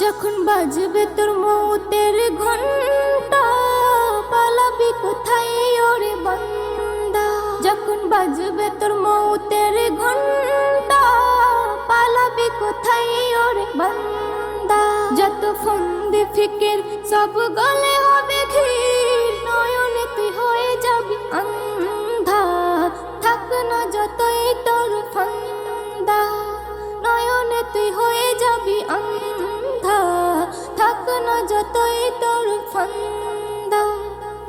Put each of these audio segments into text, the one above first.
যখন বাজবে তোর মৌতের ঘন্টা, পালাবি কোথায় ওরে বান্দা? যখন বাজবে তোর মৌতের ঘন্টা, পালাবি কোথায় ওরে বান্দা? যত ফন্দি ফিকির সব গলে হবে ক্ষীর, নয়নে তুই হয়ে যাবি আন্ধা। থাক না যতই তোর ফান্দা, নয়নে তুই হয়ে যাবি আন্ধা। থাক না যতই তোর ফান্দা।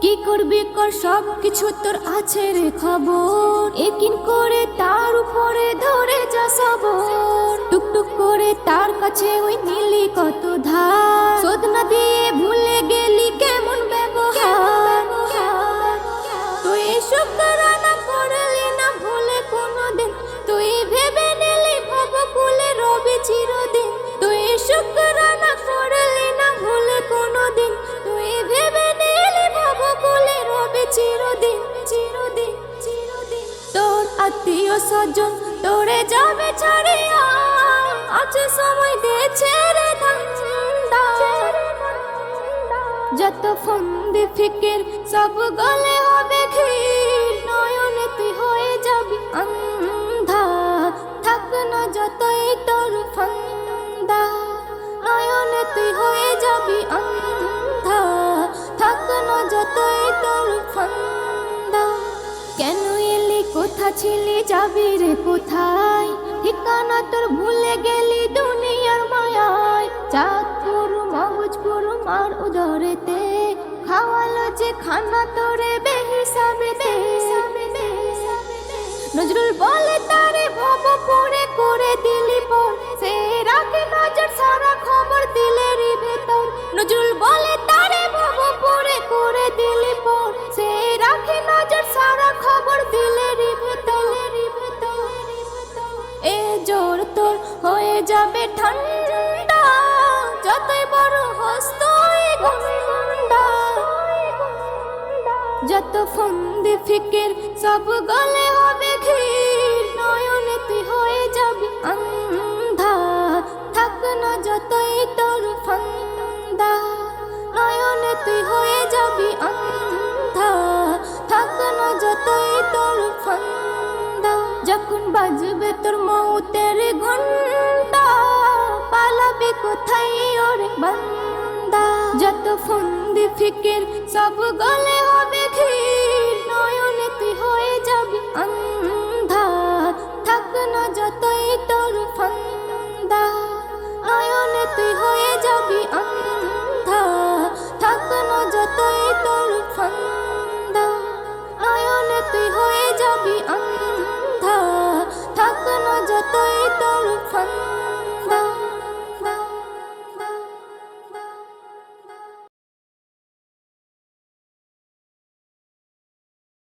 কি করবি কর, সব কিছু তোর আছে রে খবর। একিন করে তার উপরে ধরে যা সবর। টুকটুক করে তার কাছে ওই নিলি কত ধার, শোধ না দিয়ে ভুলে গেলি কেমন ব্যবহার। তুই শুকরানা করলি না ভুলে কোনোদিন, তুই ভেবে নিলি ভবকুলে রবি চিরদিন। তুই শুকরানা করলি না ভুলে কোনোদিন, তুই ভেবে নিলি ভবকুলে রবি চিরদিন চিরদিন চিরদিন। তোর আত্মীয় স্বজন তোরে যাবে ছাড়িয়া, আছে সময় দিয়েছে রে ধান্দা। যত ফন্দি ফিকির সব গলে হবে ক্ষীর, নয়নে তুই হয়ে যাবি আন্ধা। থাক না যতই তোর ফান্দা, নয়নে তুই হয়ে যাবি আন্ধা। থাক না যতই তোর ফান্দা। কেন এলি, কোথা ছিলি, যাবি রে কোথায়? ঠিকানা তোর ভুলে গেলি দুনিয়ার মায়ায়। চাঁদপুর মগজপুর মার উদরেতে, খাওয়ালো যে খানা তোরে বেহিসাবে দে। নজরুল বলে তারে ভবপুরে করে দিলি পর, সে রাখে নজর সারা খবর দিলেরই ভেতর। নজরুল বলে তারে ভবপুরে করে দিলি পর, সে রাখে নজর সারা খবর দিলেরই ভেতর। এ জোর তোর হয়ে যাবে ঠান্ডা, যতই বড় হোস তুই গুন্ডা। যত ফন্দি ফিকির সব গলে হবে ক্ষীর, নয়নে তুই হয়ে যাবি আন্ধা। থাক না যতই তোর ফান্দা, নয়নে তুই হয়ে যাবি আন্ধা। থাক না যতই তোর ফান্দা। যখন বাজবে তোর মৌতের ঘন্টা, পালাবি কোথায় ওরে বান্দা? যত ফন্দি ফিকির সব গলে হবে ক্ষীর, নয়নে তুই হয়ে যাবি আন্ধা। থাক না যতই তোর ফান্দা, নয়নে তুই হয়ে যাবি আন্ধা। থাক না যতই তোর ফান্দা, নয়নে তুই হয়ে যাবি আন্ধা। থাক না যতই তোর ফান্দা।